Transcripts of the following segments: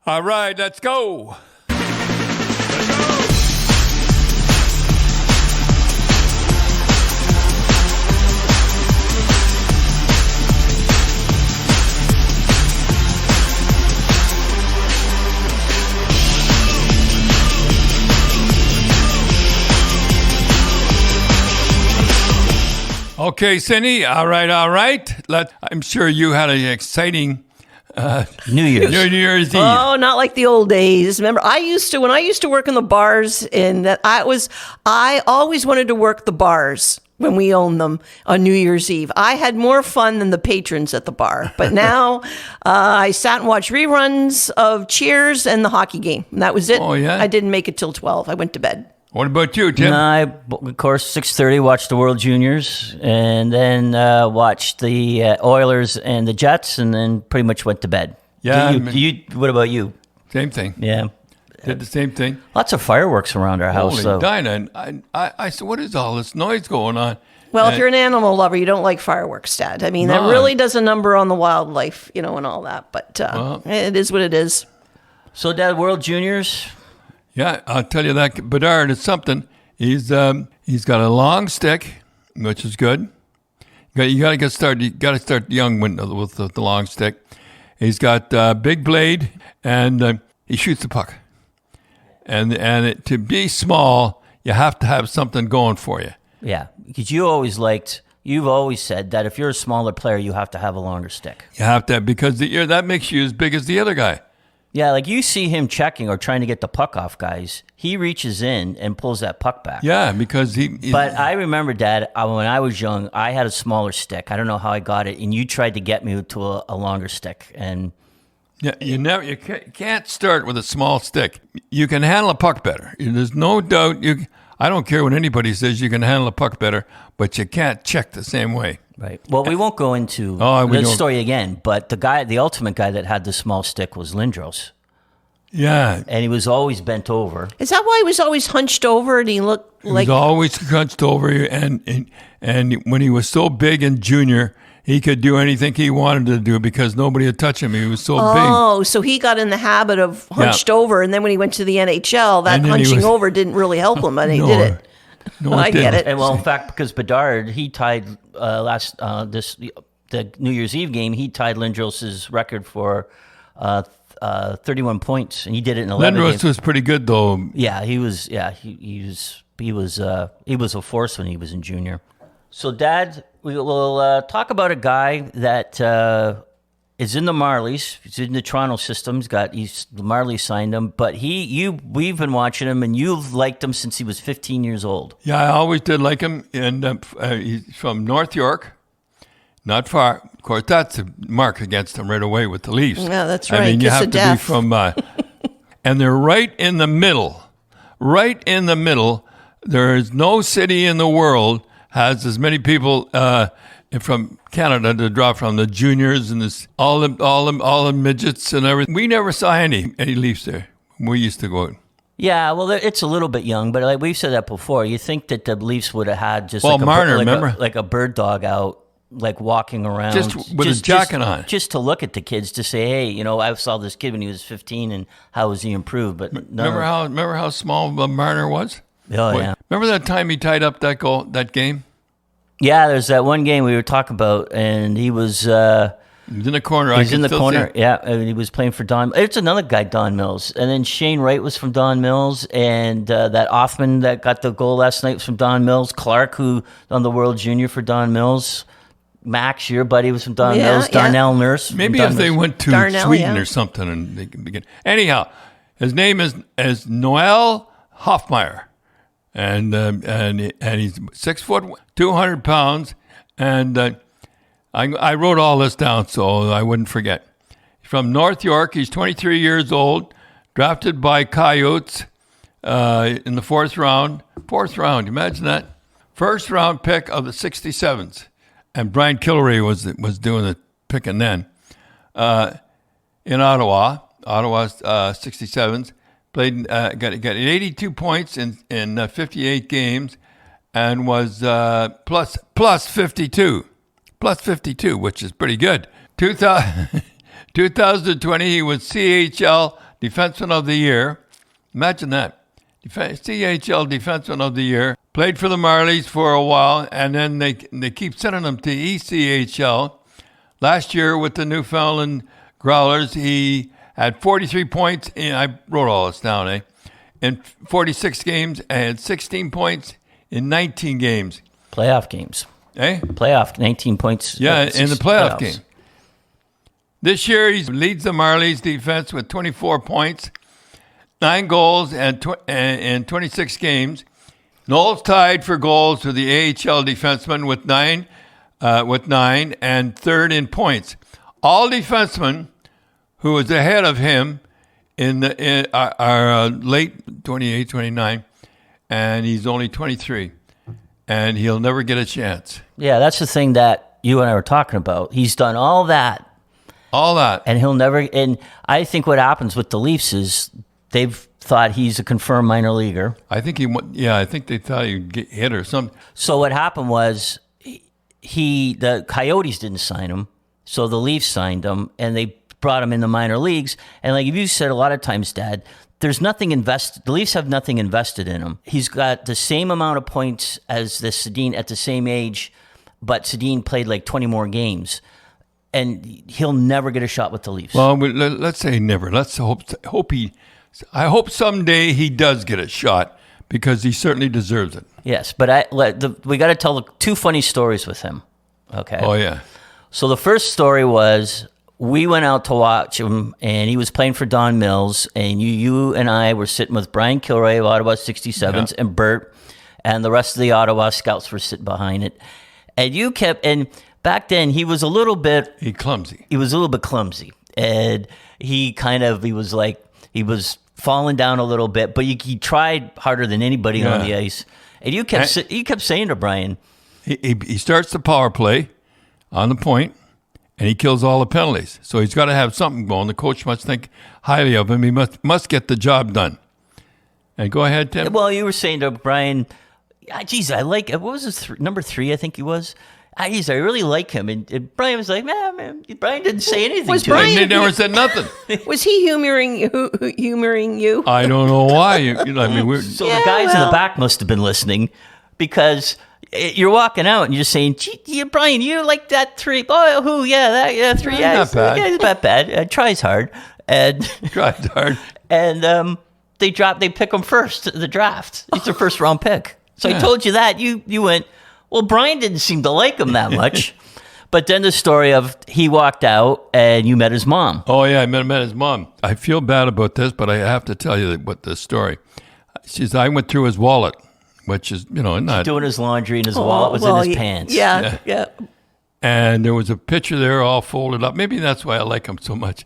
All right, let's go. Okay, Cindy. All right. I'm sure you had an exciting New Year's Eve. Oh, not like the old days. Remember, when I used to work in the bars, I always wanted to work the bars when we owned them on New Year's Eve. I had more fun than the patrons at the bar. But now I sat and watched reruns of Cheers and the hockey game. And that was it. Oh, yeah? I didn't make it till 12. I went to bed. What about you, Tim? I, of course, 6:30 watched the World Juniors, and then watched the Oilers and the Jets, and then pretty much went to bed. Yeah. What about you? Same thing. Yeah. Did the same thing. Lots of fireworks around our house, Holy though. Dinah. And I said, what is all this noise going on? Well, if you're an animal lover, you don't like fireworks, Dad. I mean, that really does a number on the wildlife, and all that. But it is what it is. So, Dad, World Juniors... Yeah, I'll tell you that Bedard is something. He's got a long stick, which is good. You got to get started. You got to start young with the long stick. He's got a big blade, and he shoots the puck. And to be small, you have to have something going for you. Yeah, because you've always said that if you're a smaller player, you have to have a longer stick. You have to, because that makes you as big as the other guy. Yeah, like you see him checking or trying to get the puck off guys. He reaches in and pulls that puck back. Yeah, because But I remember, Dad, when I was young, I had a smaller stick. I don't know how I got it, and you tried to get me to a longer stick. And yeah, you can't start with a small stick. You can handle a puck better. There's no doubt. I don't care what anybody says. You can handle a puck better, but you can't check the same way. Right. Well, we won't go into the story again, but the ultimate guy that had the small stick was Lindros. Yeah. And he was always bent over. Is that why he was always hunched over and he looked like... He was always hunched over, and when he was so big in junior, he could do anything he wanted to do because nobody would touch him. He was so big. Oh, so he got in the habit of hunched over, and then when he went to the NHL, that hunching over didn't really help him, and he did it. No, I get it. And well, in fact, because Bedard, he tied the New Year's Eve game, he tied Lindros' record for 31 points, and he did it in 11 games. Lindros was pretty good, though. Yeah, he was. Yeah, he was a force when he was in junior. So, Dad, we will talk about a guy that is in the Marlies. He's in the Toronto system. The Marlies signed him, but we've been watching him, and you've liked him since he was 15 years old. Yeah, I always did like him, and he's from North York, not far. Of course, that's a mark against him right away with the Leafs. Yeah, that's right. I mean, you Kiss have of to death. be from, and they're right in the middle. Right in the middle. There is no city in the world has as many people from Canada to draw from, the juniors and all the midgets and everything. We never saw any Leafs there. We used to go out. Yeah, well, it's a little bit young, but like we've said that before. You think that the Leafs would have had just Marner, remember? like a bird dog out, like walking around, just with his jacket on, just to look at the kids to say, hey, I saw this kid when he was 15, and how has he improved? But no. Remember how small Marner was? Oh, yeah. Remember that time he tied up that game? Yeah, there's that one game we were talking about, and he was... He was in the corner. He was in the corner, yeah, and he was playing for Don... It's another guy, Don Mills. And then Shane Wright was from Don Mills, and that Offman that got the goal last night was from Don Mills. Clark, who on the World Junior for Don Mills. Max, your buddy, was from Don Mills. Darnell Nurse. Maybe if they went to Sweden or something and they could begin. Anyhow, his name is Noel Hoffmeyer. And he's 6 foot, 200 pounds, and I wrote all this down so I wouldn't forget. He's from North York. He's 23 years old, drafted by Coyotes in the fourth round. Fourth round, imagine that. First round pick of the 67s, and Brian Kilray was doing the picking then. In Ottawa 67s. Played, got 82 points in 58 games, and was plus 52, which is pretty good. 2020, he was CHL Defenseman of the Year. Imagine that. CHL Defenseman of the Year. Played for the Marlies for a while, and then they keep sending him to ECHL. Last year with the Newfoundland Growlers, he had 43 points. I wrote all this down, in 46 games, and 16 points in 19 games. Playoff games. Playoff, 19 points. Yeah, in the playoff game. This year, he leads the Marlies defense with 24 points, 9 goals, and 26 games. Noel's tied for goals with the AHL defenseman with 9, and third in points. All defensemen who was ahead of him are late 28, 29, and he's only 23, and he'll never get a chance. Yeah, that's the thing that you and I were talking about. He's done all that, and he'll never. And I think what happens with the Leafs is they've thought he's a confirmed minor leaguer. I think I think they thought he'd get hit or something. So what happened was the Coyotes didn't sign him, so the Leafs signed him, and they brought him in the minor leagues. And like you said a lot of times, Dad, there's nothing invested. The Leafs have nothing invested in him. He's got the same amount of points as the Sedin at the same age, but Sedin played like 20 more games, and he'll never get a shot with the Leafs. Well, let's say never. Let's hope he. I hope someday he does get a shot because he certainly deserves it. Yes, but we got to tell 2 funny stories with him. Okay. Oh yeah. So the first story was, we went out to watch him, and he was playing for Don Mills, and you and I were sitting with Brian Kilray of Ottawa 67s, and Bert, and the rest of the Ottawa scouts were sitting behind it. And back then he was a little bit... clumsy. He was a little bit clumsy, and he was falling down a little bit, but he tried harder than anybody on the ice. And you kept saying to Brian... He starts the power play on the point, and he kills all the penalties. So he's got to have something going. The coach must think highly of him. He must get the job done. And go ahead, Tim. Well, you were saying to Brian, geez, I like, what was his number 3, I think he was? I really like him. And Brian was like, man, Brian didn't say anything to him. He never said nothing. Was he humoring you? I don't know why. The guys in the back must have been listening, because... You're walking out and you're saying, "Gee, Brian, you like that 3? Oh, who? Yeah, 3. Yeah, not bad. Yeah, it's not bad. Tries hard." And tries hard. And they pick him first in the draft. He's their first round pick. So I told you that. You went, well, Brian didn't seem to like him that much. But then the story of he walked out and you met his mom. Oh yeah, I met his mom. I feel bad about this, but I have to tell you what the story. I went through his wallet. Which is, not... doing his laundry and his wallet was in his pants. Yeah. And there was a picture there all folded up. Maybe that's why I like him so much.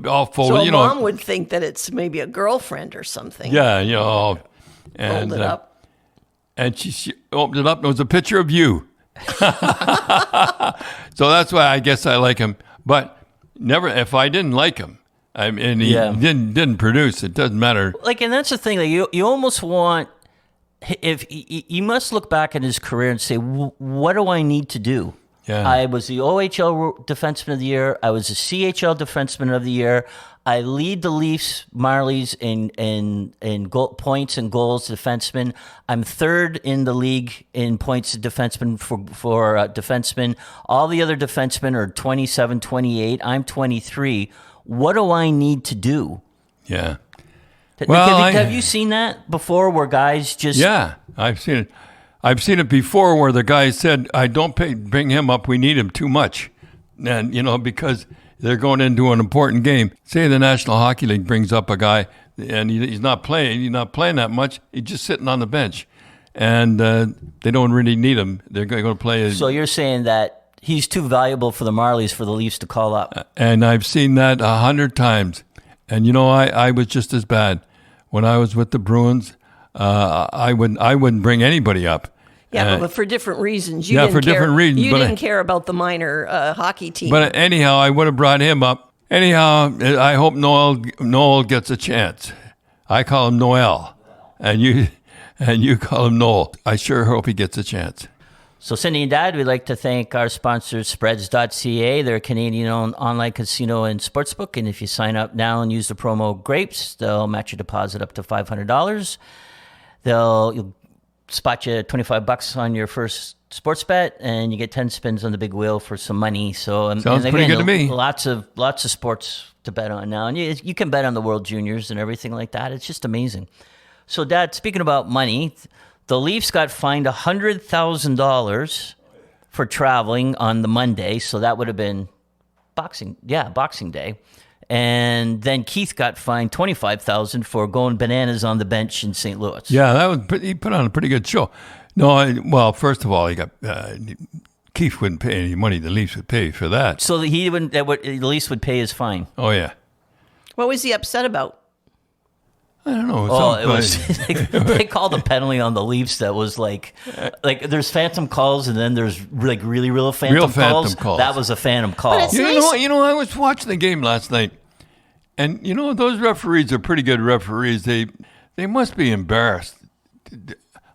All folded, so mom would think that it's maybe a girlfriend or something. Yeah, and, folded up. And she opened it up and it was a picture of you. So that's why I guess I like him. But never, if I didn't like him, and he didn't produce, it doesn't matter. And that's the thing, that you almost want... If you must look back at his career and say, what do I need to do? Yeah. I was the OHL Defenseman of the Year. I was the CHL Defenseman of the Year. I lead the Leafs, Marlies in points and goals defenseman. I'm third in the league in points defenseman for defensemen. All the other defensemen are 27, 28. I'm 23. What do I need to do? Yeah. Well, have you seen that before, where guys just... Yeah, I've seen it. I've seen it before where the guy said, "I don't bring him up. We need him too much," and because they're going into an important game. Say the National Hockey League brings up a guy and he's not playing. He's not playing that much. He's just sitting on the bench, and they don't really need him. They're going to play. So you're saying that he's too valuable for the Marlies for the Leafs to call up? And I've seen that 100 times. And I was just as bad. When I was with the Bruins, I wouldn't bring anybody up. Yeah, but for different reasons. Different reasons. You didn't care about the minor hockey team. But anyhow, I would have brought him up. Anyhow, I hope Noel gets a chance. I call him Noel, and you call him Noel. I sure hope he gets a chance. So, Cindy and Dad, we'd like to thank our sponsors, Spreads.ca. They're a Canadian-owned online casino and sportsbook. And if you sign up now and use the promo GRAPES, they'll match your deposit up to $500. You'll spot you $25 on your first sports bet, and you get 10 spins on the big wheel for some money. So, sounds pretty good to me. Lots of sports to bet on now. And you can bet on the World Juniors and everything like that. It's just amazing. So, Dad, speaking about money, the Leafs got fined $100,000 for traveling on the Monday, so that would have been Boxing Day. And then Keith got fined $25,000 for going bananas on the bench in St. Louis. Yeah, he put on a pretty good show. No, first of all, he got Keith wouldn't pay any money. The Leafs would pay for that. So the Leafs would pay his fine. Oh yeah. What was he upset about? I don't know. It was they called a penalty on the Leafs that was like there's phantom calls and then there's like real phantom calls. That was a phantom call. You know, I was watching the game last night, and you know those referees are pretty good referees. They must be embarrassed.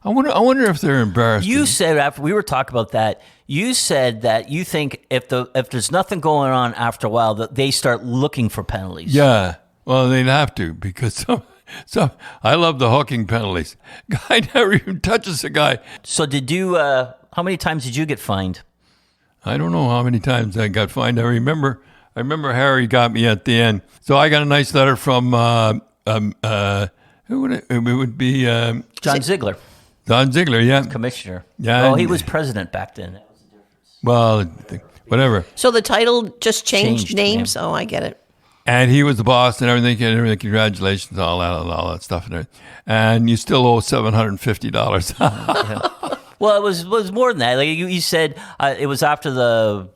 I wonder if they're embarrassed. You said after we were talking about that, you said that you think if there's nothing going on after a while that they start looking for penalties. Yeah, well they'd have to because So I love the hooking penalties. Guy never even touches a guy. So did you? How many times did you get fined? I don't know how many times I got fined. I remember Harry got me at the end. So I got a nice letter from who would it would be? John Ziegler. John Ziegler, yeah, commissioner. Yeah, oh, he was president back then. That was the difference. Well, whatever. So the title just changed names. Yeah. Oh, I get it. And he was the boss and everything. Congratulations, all that stuff. And you still owe $750. Well, it was more than that. Like you said, it was after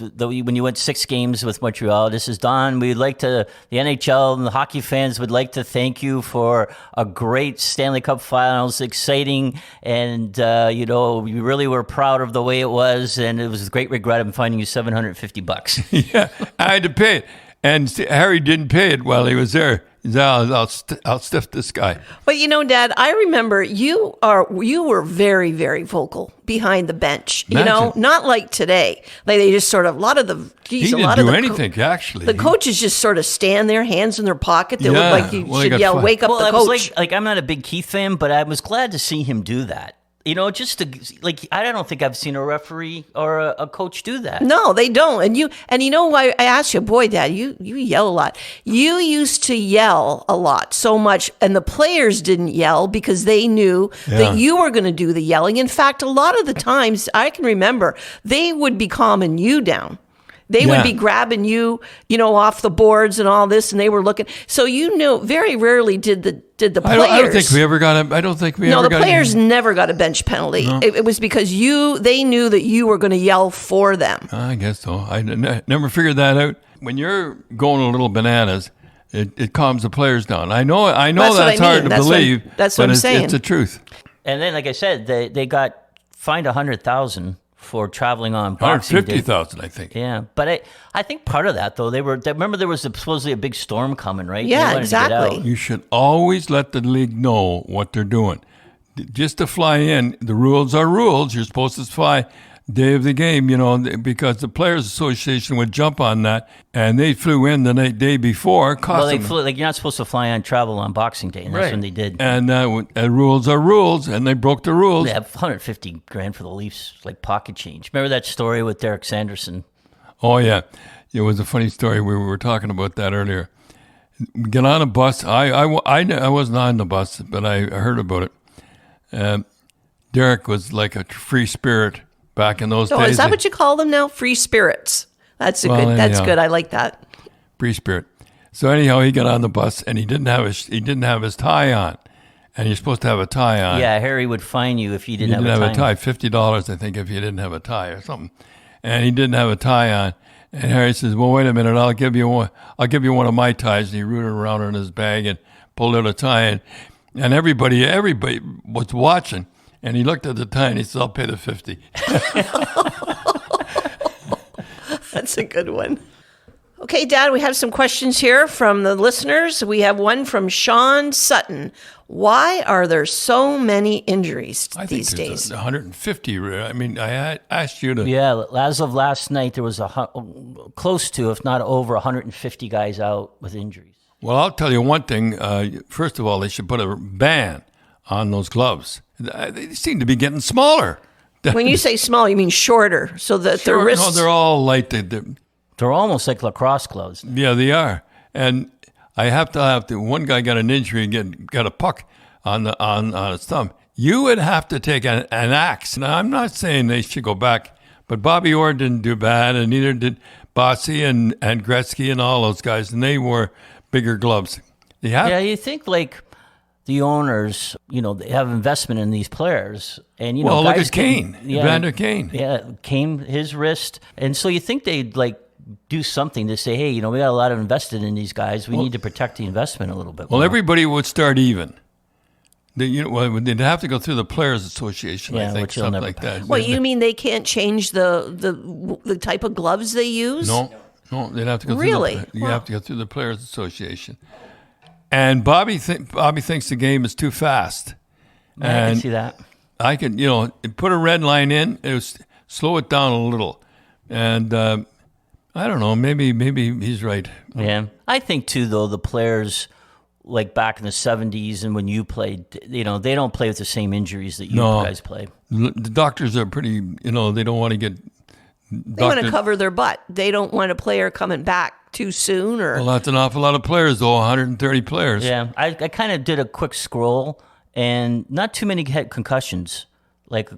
when you went 6 games with Montreal. This is Don. The NHL and the hockey fans would like to thank you for a great Stanley Cup Finals, exciting, and we really were proud of the way it was, and it was a great regret of finding you $750. Yeah, I had to pay it. And Harry didn't pay it while he was there. He said, I'll stiff this guy. But Dad, I remember you were very, very vocal behind the bench. Imagine. Not like today. Like they just sort of he didn't do anything actually. The coaches just sort of stand there, hands in their pocket. They look like you should yell, "Wake up the coach!" Like I'm not a big Keith fan, but I was glad to see him do that. Just to I don't think I've seen a referee or a coach do that. No, they don't. And why I asked you, boy, Dad, you yell a lot. You used to yell a lot, so much, and the players didn't yell because they knew that you were going to do the yelling. In fact, a lot of the times I can remember they would be calming you down. They would be grabbing you, off the boards and all this, and they were looking. So very rarely did the players. I don't think we ever got a. I don't think we ever got. No, the players never got a bench penalty. No. It was because they knew that you were going to yell for them. I guess so. I never figured that out. When you're going a little bananas, it calms the players down. I know that's hard to believe. That's what I'm saying. It's the truth. And then, like I said, they got fined $100,000 for traveling on Boxing Day. $150,000, I think. Yeah, but I think part of that though remember there was supposedly a big storm coming, right? Yeah, exactly. You should always let the league know what they're doing. Just to fly in, the rules are rules. You're supposed to fly day of the game, because the Players Association would jump on that, and they flew in the day before. They flew, you're not supposed to fly on travel on Boxing Day, and that's when they did. And rules are rules, and they broke the rules. They have $150,000 for the Leafs, like pocket change. Remember that story with Derek Sanderson? Oh yeah, it was a funny story. We were talking about that earlier. Get on a bus. I wasn't on the bus, but I heard about it. Derek was like a free spirit. Back in those days. Is that what you call them now? Free spirits. That's good. That's good. I like that. Free spirit. So anyhow, he got on the bus and he didn't have his tie on, and you're supposed to have a tie on. Yeah, Harry would fine you if you didn't have a tie. $50, I think, if you didn't have a tie or something. And he didn't have a tie on. And Harry says, "Well, wait a minute. I'll give you one of my ties." And he rooted around in his bag and pulled out a tie, and everybody was watching. And he looked at the tie and he said, "I'll pay the $50." That's a good one. Okay, Dad, we have some questions here from the listeners. We have one from Sean Sutton. Why are there so many injuries these days? 150. I mean, I asked you to. Yeah, as of last night, there was close to, if not over, 150 guys out with injuries. Well, I'll tell you one thing. First of all, they should put a ban on those gloves. They seem to be getting smaller. When you say small, you mean shorter, so that the wrists... No, they're all light. They're almost like lacrosse gloves. Yeah, they are. And I have to. One guy got an injury and got a puck on his thumb. You would have to take an axe. Now, I'm not saying they should go back, but Bobby Orr didn't do bad, and neither did Bossy and Gretzky and all those guys, and they wore bigger gloves. Yeah, you think like the owners, they have investment in these players, and well, guys look at Kane, Evander Kane. Yeah, Kane, his wrist, and so you think they'd do something to say, hey, we got a lot of invested in these guys. We need to protect the investment a little bit more. Well, everybody would start even. They'd have to go through the Players Association, I think, something like that. Well, you mean they can't change the type of gloves they use? No, they'd have to go really? You have to go through the Players Association. And Bobby thinks the game is too fast. Yeah, I can see that. I can, put a red line in, slow it down a little. And I don't know, maybe he's right. Yeah. I think, too, though, the players, like back in the 70s and when you played, they don't play with the same injuries that you guys play. The doctors are pretty, they don't want to get... They want to cover their butt. They don't want a player coming back too soon. Well, that's an awful lot of players, though, 130 players. Yeah, I kind of did a quick scroll, and not too many had concussions.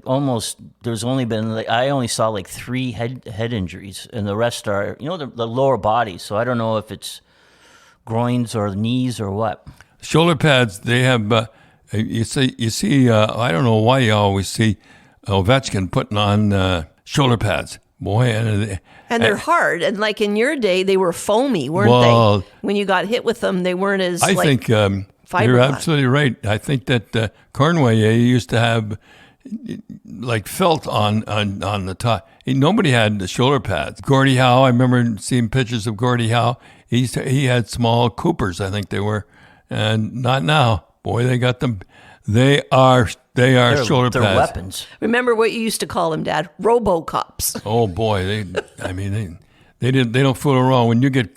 Almost, there's only been, I only saw 3 head injuries, and the rest are, the lower body. So I don't know if it's groins or knees or what. Shoulder pads, they have, you see, I don't know why you always see Ovechkin putting on shoulder pads. Boy, and they're hard. And in your day, they were foamy, weren't they? When you got hit with them, they weren't as I think you're absolutely right. I think that Cornway used to have felt on the top. Nobody had the shoulder pads. Gordie Howe, I remember seeing pictures of Gordie Howe. He had small Coopers, I think they were, and not now. Boy, they got them. They're shoulder pads. They're weapons. Remember what you used to call them, Dad? Robocops. Oh boy, they don't fool around. When you get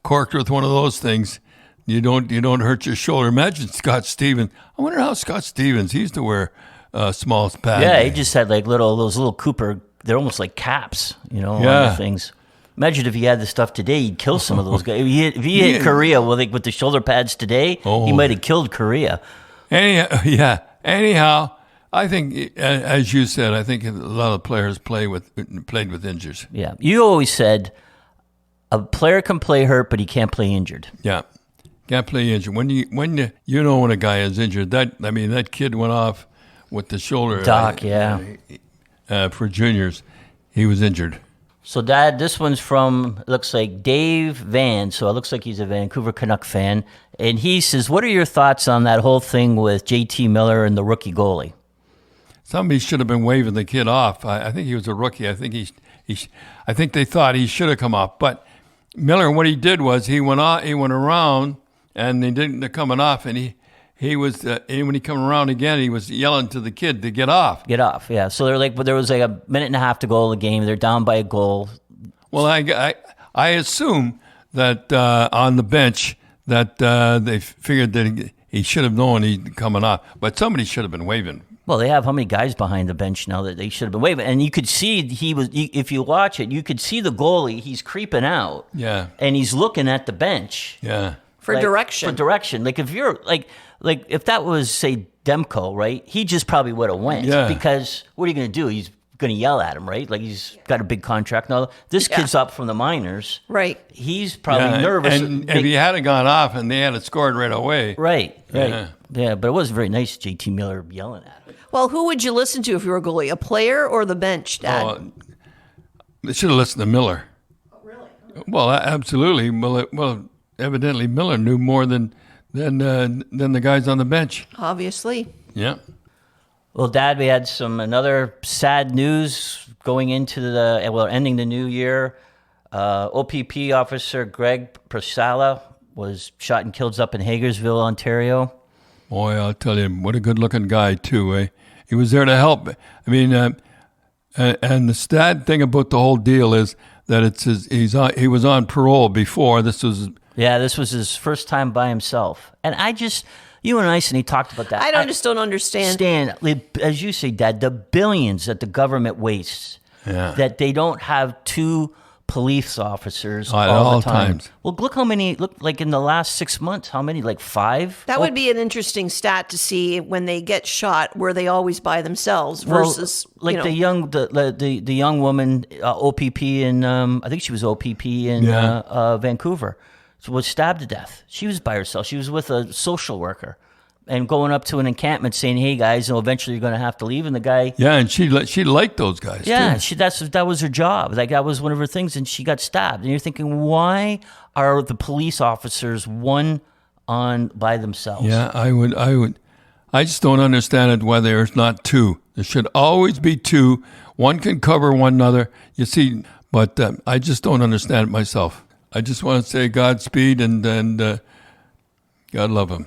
corked with one of those things, you don't hurt your shoulder. Imagine Scott Stevens. I wonder how Scott Stevens, he used to wear small pads. Yeah, he just had those little Cooper. They're almost like caps, on the things. Imagine if he had the stuff today, he'd kill some of those guys. If he hit Korea with the shoulder pads today, he might have killed Korea. Anyhow, I think, as you said, I think a lot of players played with injuries. Yeah, you always said a player can play hurt, but he can't play injured. Yeah, can't play injured. When a guy is injured, that kid went off with the shoulder. Doc, for juniors, he was injured. So, Dad, this one's from, looks like Dave Van. So it looks like he's a Vancouver Canuck fan. And he says, what are your thoughts on that whole thing with JT Miller and the rookie goalie? Somebody should have been waving the kid off. I think he was a rookie. I think I think they thought he should have come off. But Miller, what he did was he went around, and they didn't coming off, and he was when he came around again, he was yelling to the kid to get off. Get off, yeah. So there was a minute and a half to go in the game. They're down by a goal. Well, I assume that on the bench that they figured that he should have known he'd coming off, but somebody should have been waving. Well, they have how many guys behind the bench now that they should have been waving? And you could see if you watch it, you could see the goalie, he's creeping out. Yeah. And he's looking at the bench. Yeah. For direction. For direction. If you're if that was, say, Demko, right? He just probably would have went. Yeah. Because what are you going to do? He's going to yell at him, right? He's got a big contract now. This kid's up from the minors. Right. He's probably nervous. And if he hadn't gone off and they had scored right away. Right. Yeah, but it wasn't very nice, JT Miller yelling at him. Well, who would you listen to if you were a goalie? A player or the bench, Dad? They should have listened to Miller. Oh, really? Well, absolutely. Well, evidently Miller knew more than the guys on the bench. Obviously. Yeah. Well, Dad, we had another sad news going into ending the new year. OPP officer Greg Persala was shot and killed up in Hagersville, Ontario. Boy, I'll tell you, what a good-looking guy, too, eh? He was there to help. I mean, and the sad thing about the whole deal is that he was on parole before. This was his first time by himself. And you and I, Cindy, talked about that. I just don't understand. Stan, as you say, Dad, the billions that the government wastes, that they don't have two police officers at all all the time. times. Well, look how many, like in the last 6 months, how many, like 5? That would be an interesting stat to see when they get shot, were they always by themselves versus, the young woman, OPP in, I think she was OPP in Vancouver, was stabbed to death. She was by herself. She was with a social worker. And going up to an encampment saying, "Hey guys, eventually you're going to have to leave," and the guy, and she liked those guys. Too. That was her job. Like that was one of her things, and she got stabbed. And you're thinking, why are the police officers one on by themselves? Yeah, I just don't understand it why there's not two. There should always be two. One can cover one another. You see, but I just don't understand it myself. I just want to say Godspeed and God love him.